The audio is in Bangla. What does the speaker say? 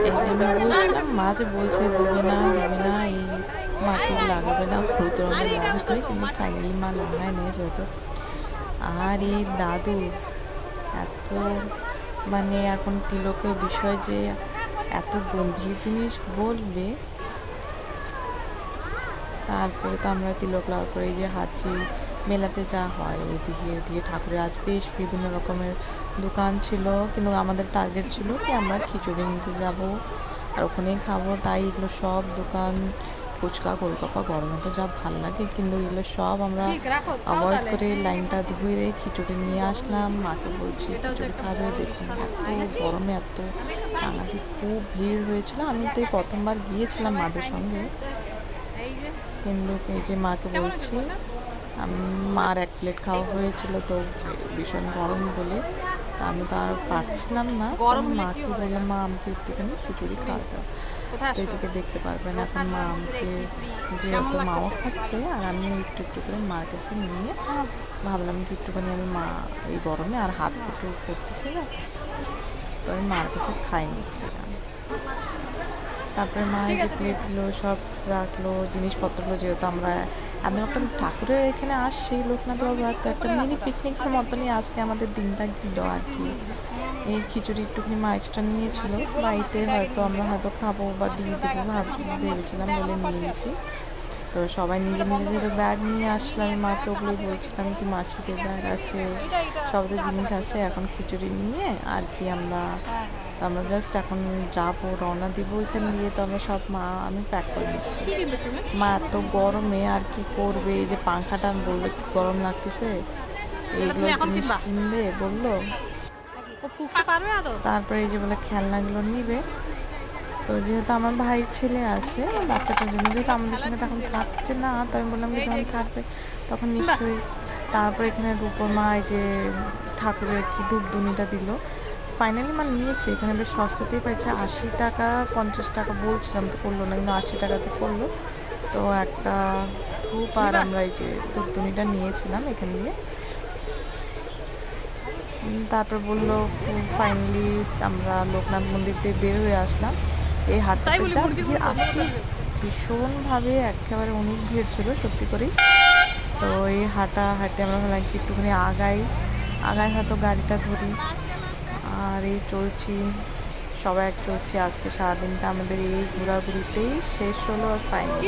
এই যে আমি বলছিলাম, মা যে বলছে দেবে না দেবে না, এই মাটির লাগাবে না, হলুদ রঙের লাগাবে, কিন্তু ফাইনালি মা লাগায় নিয়ে যেহেতু। আর এই দাদু এত মানে এখন তিলকের বিষয় যে এত গম্ভীর জিনিস বলবে। তারপরে তো আমরা তিলক লাগার পরে এই যে হাঁটছি, মেলাতে যা হয় এদিকে ওদিকে ঠাকুরের আজ বেশ বিভিন্ন রকমের দোকান ছিল, কিন্তু আমাদের টার্গেট ছিল কি আমরা খিচুড়ি নিতে যাব আর ওখানেই খাবো। তাই এগুলো সব দোকান, ফুচকা গোলগাপ্পা গরমে তো যা ভাল লাগে, কিন্তু এগুলো সব আমরা অ্যাভয়েড করে লাইনটা ধরে খিচুড়ি নিয়ে আসলাম। মাকে বলছি খিচুড়ি খাবে, দেখুন এত গরমে এত সাংঘাতিক খুব ভিড় হয়েছিল। আমি তো এই প্রথমবার গিয়েছিলাম মাদের সঙ্গে, কিন্তু এই যে মাকে বলছি মার 1 প্লেট খাওয়া হয়েছিল, তো ভীষণ গরম বলে তা আমি তো আর পারছিলাম না। মাকে বললাম মা আমাকে একটুখানি খিচুড়ি খাওয়াতে হবে। তো এদিকে দেখতে পারবেন এখন মা আমাকে, যেহেতু মাও খাচ্ছে আর আমিও একটু একটু করে মার কাছে নিয়ে ভাবলাম কি একটুখানি আমি মা এই গরমে আর হাত একটু করতেছে না, তো আমি মার কাছে খাই নিচ্ছিলাম। তারপরে মা এই যে প্লেটগুলো সব রাখলো, জিনিসপত্রগুলো, যেহেতু আমরা এত রকম ঠাকুরের এখানে আসছি লোকনাথ বাবার, তো একটা মিনি পিকনিকের মতনই আজকে আমাদের দিনটা গেল আর কি। এই খিচুড়ি একটুখানি মা এক্সট্রা নিয়েছিল, বাড়িতে হয়তো আমরা হয়তো খাবো বা দিয়ে দেবো ভেবেছিলাম বলে নিয়ে নিয়েছি। তো সবাই নিজে নিজে যেহেতু ব্যাগ নিয়ে আসলাম, আমি মাকে ওগুলোই বলছিলাম কি মাসিদের ব্যাগ আছে, সবদের জিনিস আছে, এখন খিচুড়ি নিয়ে আর কি আমরা, তো আমরা জাস্ট এখন যাবো, রওনা দিব এখান দিয়ে। তো আমরা সব মা আমি প্যাক করে নিচ্ছি। মা এত গরমে আর কি করবে, এই যে পাংখাটা বললো গরম লাগতেছে, এইগুলো জিনিস কিনবে বললো। তারপরে এই যে বলে খেলনাগুলো নিবে। তো যেহেতু আমার ভাইয়ের ছেলে আছে বাচ্চাটার জন্য, যেহেতু আমাদের সঙ্গে তখন থাকছে না, তো আমি বললাম কি যখন থাকবে তখন নিশ্চয়ই। তারপরে এখানে রূপর মা এই যে ঠাকুরের কি ধূপধুনিটা দিল, ফাইনালি মা নিয়েছে। এখানে বেশ সস্তাতেই পাইছে, 80 টাকা 50 টাকা বলছিলাম, তো করলো না, কিন্তু 80 টাকাতে করলো। তো একটা ধূপ আর আমরা এই যে ধূপধুনিটা নিয়েছিলাম এখান দিয়ে। তারপর বললো ফাইনালি আমরা লোকনাথ মন্দির দিয়ে বের হয়ে আসলাম। এই হাটটাতে যা ভিড়, আজকে ভীষণভাবে একেবারে অনেক ভিড় ছিল সত্যি করেই। তো এই হাঁটে আমরা ভাবলাম কি একটুখানি আগাই হয়তো গাড়িটা ধরি, আর এই চলছি সবাই চলছি। আজকে সারাদিনটা আমাদের এই ঘোরাঘুরিতেই শেষ হলো। আর ফাইনালি